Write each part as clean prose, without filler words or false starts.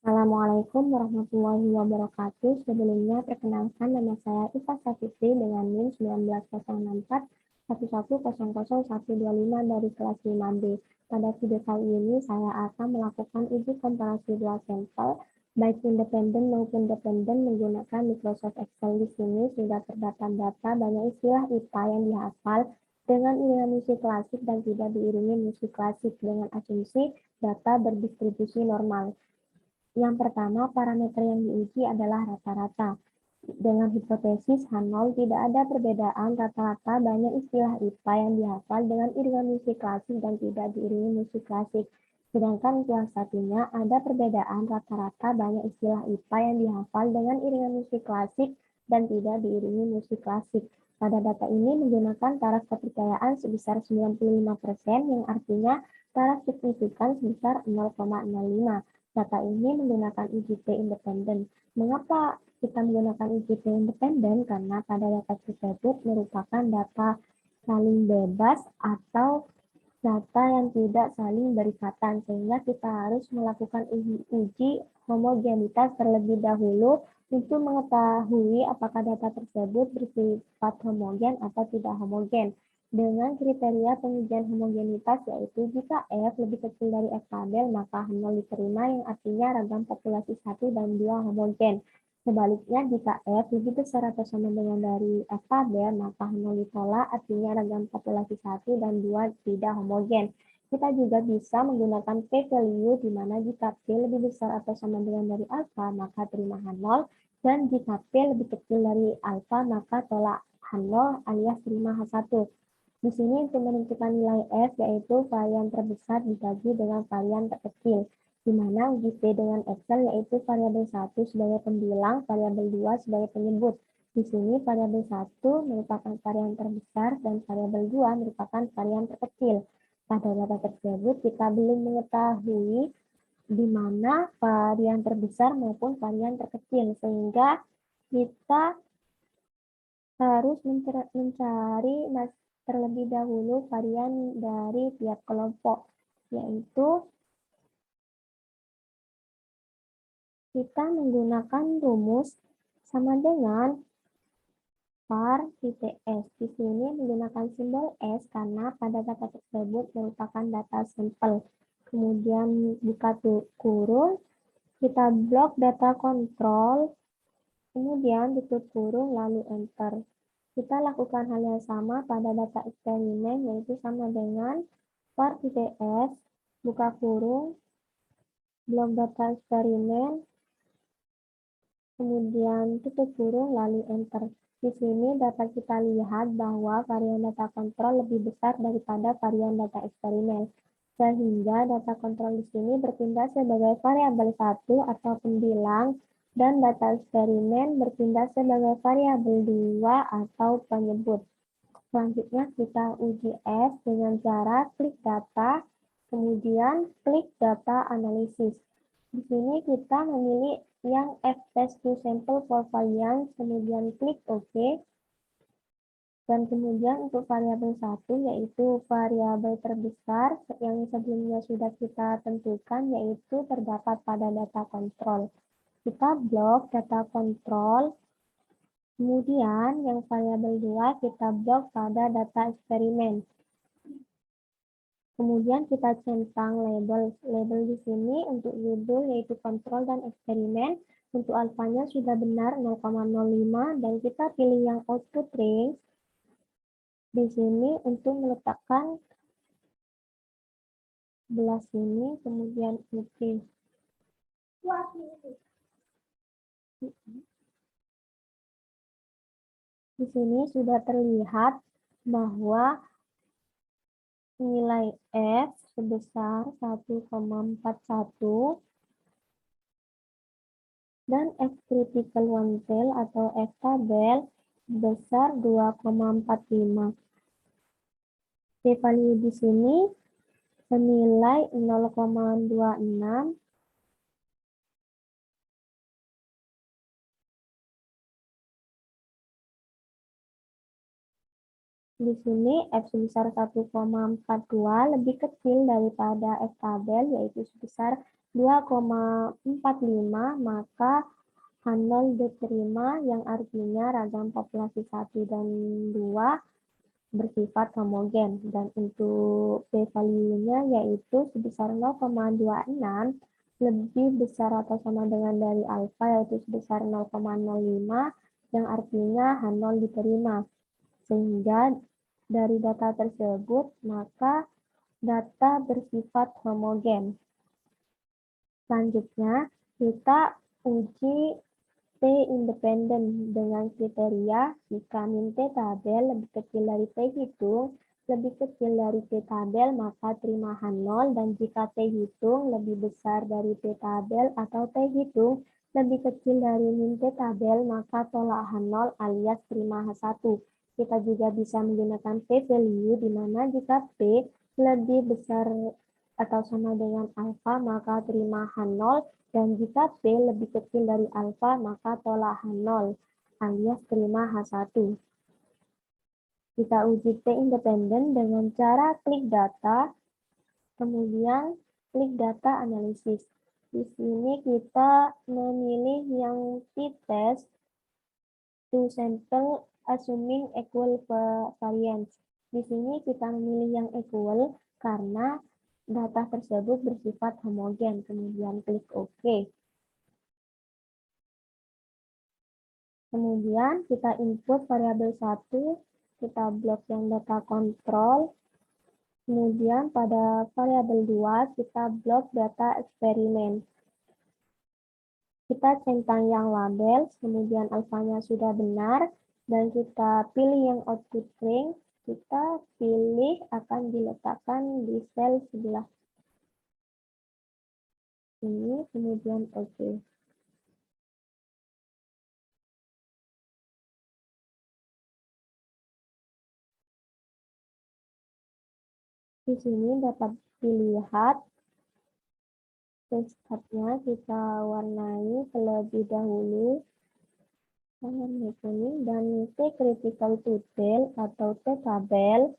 Assalamualaikum warahmatullahi wabarakatuh. Sebelumnya, perkenalkan nama saya Iva Safitri dengan NIM 1906411000125 dari kelas 5B. Pada video kali ini, saya akan melakukan uji komparasi dua sampel, baik independen maupun dependen menggunakan Microsoft Excel. Di sini sudah terdapat data banyak istilah IPA yang dihafal dengan iringan musik klasik dan tidak diiringi musik klasik dengan asumsi data berdistribusi normal. Yang pertama, parameter yang diuji adalah rata-rata. Dengan hipotesis H0 tidak ada perbedaan rata-rata banyak istilah IPA yang dihafal dengan iringan musik klasik dan tidak diiringi musik klasik. Sedangkan yang satunya ada perbedaan rata-rata banyak istilah IPA yang dihafal dengan iringan musik klasik dan tidak diiringi musik klasik. Pada data ini menggunakan taraf kepercayaan sebesar 95%, yang artinya taraf signifikan sebesar 0,05. Data ini menggunakan UJT independen. Mengapa kita menggunakan UJT independen? Karena pada data tersebut merupakan data saling bebas atau data yang tidak saling berikatan, sehingga kita harus melakukan uji homogenitas terlebih dahulu untuk mengetahui apakah data tersebut bersifat homogen atau tidak homogen. Dengan kriteria pengujian homogenitas, yaitu jika F lebih kecil dari F tabel, maka H0 diterima, yang artinya ragam populasi 1 dan 2 homogen. Sebaliknya, jika F lebih besar atau sama dengan dari F tabel, maka H0 ditolak, artinya ragam populasi 1 dan 2 tidak homogen. Kita juga bisa menggunakan p-value, di mana jika P lebih besar atau sama dengan dari alfa, maka terima H0, dan jika P lebih kecil dari alfa, maka tolak H0 alias terima H1. Di sini untuk menentukan nilai F, yaitu varian terbesar dibagi dengan varian terkecil, di mana uji P dengan Excel yaitu variabel 1 sebagai pembilang, variabel 2 sebagai penyebut. Di sini variabel 1 merupakan varian terbesar dan variabel 2 merupakan varian terkecil. Pada data tersebut kita belum mengetahui di mana varian terbesar maupun varian terkecil, sehingga kita harus mencari terlebih dahulu varian dari tiap kelompok, yaitu kita menggunakan rumus sama dengan var titik S. Di sini menggunakan simbol S karena pada data tersebut merupakan data sampel. Kemudian buka kurung, kita blok data kontrol, kemudian tutup kurung, lalu enter. Kita lakukan hal yang sama pada data eksperimen, yaitu sama dengan var titik S, buka kurung, blok data eksperimen, kemudian tutup kurung, lalu enter. Di sini dapat kita lihat bahwa varian data kontrol lebih besar daripada varian data eksperimen, sehingga data kontrol di sini bertindak sebagai variabel 1 atau pembilang, dan data eksperimen bertindak sebagai variabel 2 atau penyebut. Selanjutnya kita uji S dengan cara klik data, kemudian klik data analisis. Di sini kita memilih yang F-test to sample for variance, kemudian klik OK. Dan kemudian untuk variabel 1, yaitu variabel terbesar yang sebelumnya sudah kita tentukan, yaitu terdapat pada data kontrol. Kita blok data kontrol. Kemudian yang variabel 2 kita blok pada data eksperimen. Kemudian kita centang label di sini untuk judul yaitu kontrol dan eksperimen. Untuk alfanya sudah benar 0,05 dan kita pilih yang output range di sini untuk meletakkan belah sini, kemudian OK. Di sini sudah terlihat bahwa nilai F sebesar 1,41 dan F critical one tail atau F tabel sebesar 2,45. P-value di sini senilai 0,26 Di sini F sebesar 1,42 lebih kecil daripada F tabel, yaitu sebesar 2,45, maka H0 diterima, yang artinya ragam populasi 1 dan 2 bersifat homogen. Dan untuk p-value-nya yaitu sebesar 0,26 lebih besar atau sama dengan dari alfa, yaitu sebesar 0,05, yang artinya H0 diterima. Sehingga dari data tersebut, maka data bersifat homogen. Selanjutnya, kita uji T independen dengan kriteria jika min T tabel lebih kecil dari T hitung, lebih kecil dari T tabel, maka terima H0, dan jika T hitung lebih besar dari T tabel atau T hitung lebih kecil dari min T tabel, maka tolak H0 alias terima H1. Kita juga bisa menggunakan p-value, di mana jika P lebih besar atau sama dengan alfa, maka terima H0, dan jika P lebih kecil dari alfa, maka tolak H0 alias terima H1. Kita uji T independen dengan cara klik data, kemudian klik data analisis. Di sini kita memilih yang t-test to sample assuming equal variance. Di sini kita memilih yang equal karena data tersebut bersifat homogen. Kemudian klik OK. Kemudian kita input variabel 1, kita blok yang data kontrol. Kemudian pada variabel 2 kita blok data eksperimen. Kita centang yang label, kemudian alfanya sudah benar, dan kita pilih yang output ring, kita pilih akan diletakkan di sel sebelah ini, kemudian OK. Di sini dapat dilihat teksturnya, kita warnai terlebih dahulu warna kuning, dan T critical to tail atau T tabel.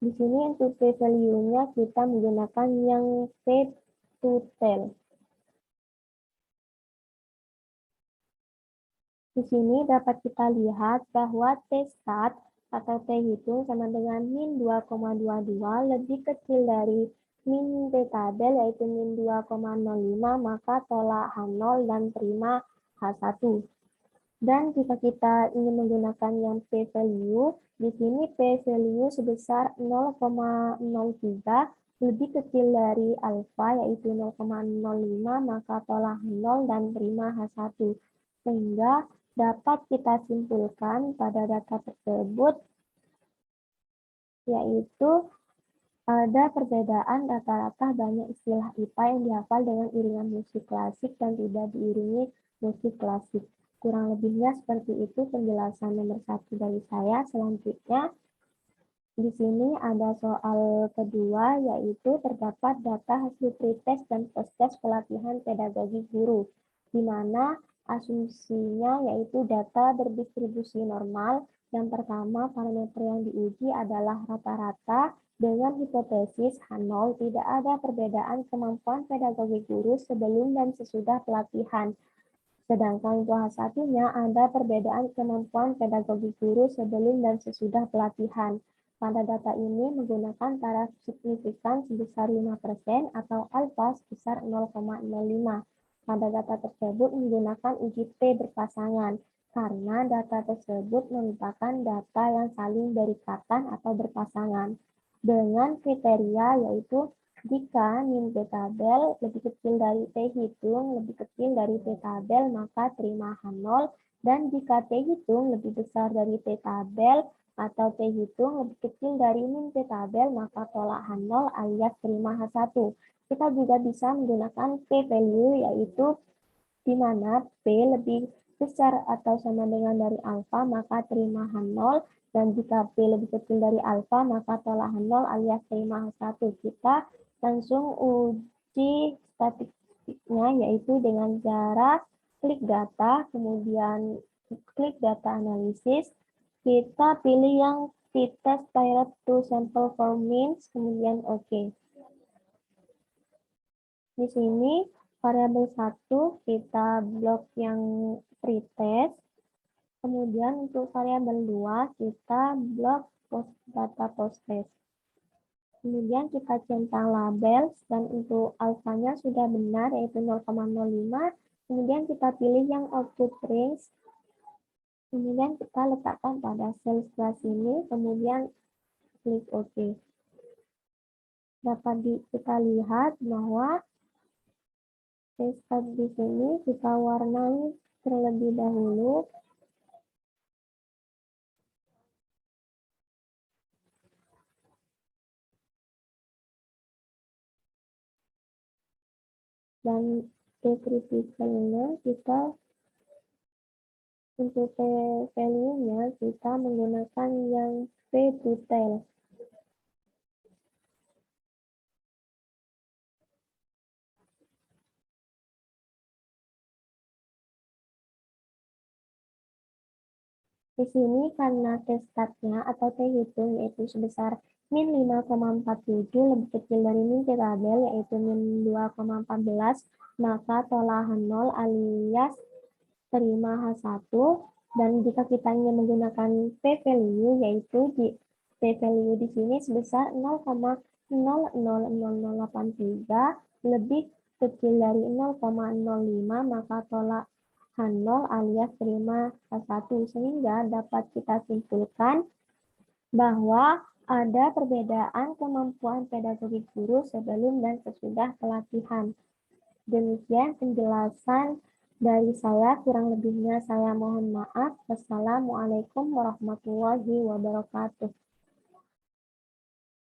Di sini untuk p-value-nya kita menggunakan yang P to tail. Di sini dapat kita lihat bahwa T start atau T hitung sama dengan min 2,22 lebih kecil dari min T tabel, yaitu min 2,05, maka tolak H0 dan terima H1. Dan jika kita ingin menggunakan yang p-value, di sini p-value sebesar 0,03 lebih kecil dari alfa, yaitu 0,05, maka tolak 0 dan terima H1. Sehingga dapat kita simpulkan pada data tersebut, yaitu ada perbedaan rata-rata banyak istilah IPA yang dihafal dengan iringan musik klasik dan tidak diiringi musik klasik. Kurang lebihnya seperti itu penjelasan nomor 1 dari saya. Selanjutnya, di sini ada soal kedua, yaitu terdapat data hasil pretest dan post-test pelatihan pedagogi guru, di mana asumsinya yaitu data berdistribusi normal. Yang pertama, parameter yang diuji adalah rata-rata dengan hipotesis H0 tidak ada perbedaan kemampuan pedagogi guru sebelum dan sesudah pelatihan. Sedangkan untuk H1-nya ada perbedaan kemampuan pedagogi guru sebelum dan sesudah pelatihan. Pada data ini menggunakan taraf signifikan sebesar 5% atau alfa sebesar 0,05. Pada data tersebut menggunakan uji P berpasangan, karena data tersebut merupakan data yang saling berdekatan atau berpasangan. Dengan kriteria yaitu jika min T tabel lebih kecil dari T hitung lebih kecil dari T tabel, maka terima H0, dan jika T hitung lebih besar dari T tabel atau T hitung lebih kecil dari min T tabel, maka tolak H0 alias terima H1. Kita juga bisa menggunakan p-value, yaitu di mana P lebih besar atau sama dengan dari alfa, maka terima H0, dan jika P lebih kecil dari alfa, maka tolak H0 alias terima H1. Kita langsung uji statistiknya, yaitu dengan cara klik data, kemudian klik data analisis, Kita pilih yang t-test direct to sample for means, kemudian oke. Di sini variabel 1 kita blok yang pretest. Kemudian untuk variabel 2 kita blok data posttest. Kemudian kita centang label dan untuk alfanya sudah benar yaitu 0,05. Kemudian kita pilih yang output range. Kemudian kita letakkan pada sel sebelah sini. Kemudian klik OK. Dapat kita lihat bahwa test di sini kita warnai terlebih dahulu. Dan T-critical-nya kita untuk value-nya kita menggunakan yang P-detail. Di sini karena T-stat-nya atau T-hitung yaitu sebesar min 5,47 lebih kecil dari min T-tabel yaitu min 2,14, maka tolahan 0 alias terima H1. Dan jika kita ingin menggunakan P-value yaitu di P-value di sini sebesar 0,000083 lebih kecil dari 0,05, maka tolak H0 alias terima H1, sehingga dapat kita simpulkan bahwa ada perbedaan kemampuan pedagogik guru sebelum dan sesudah pelatihan. Demikian penjelasan dari saya, kurang lebihnya saya mohon maaf. Wassalamualaikum warahmatullahi wabarakatuh.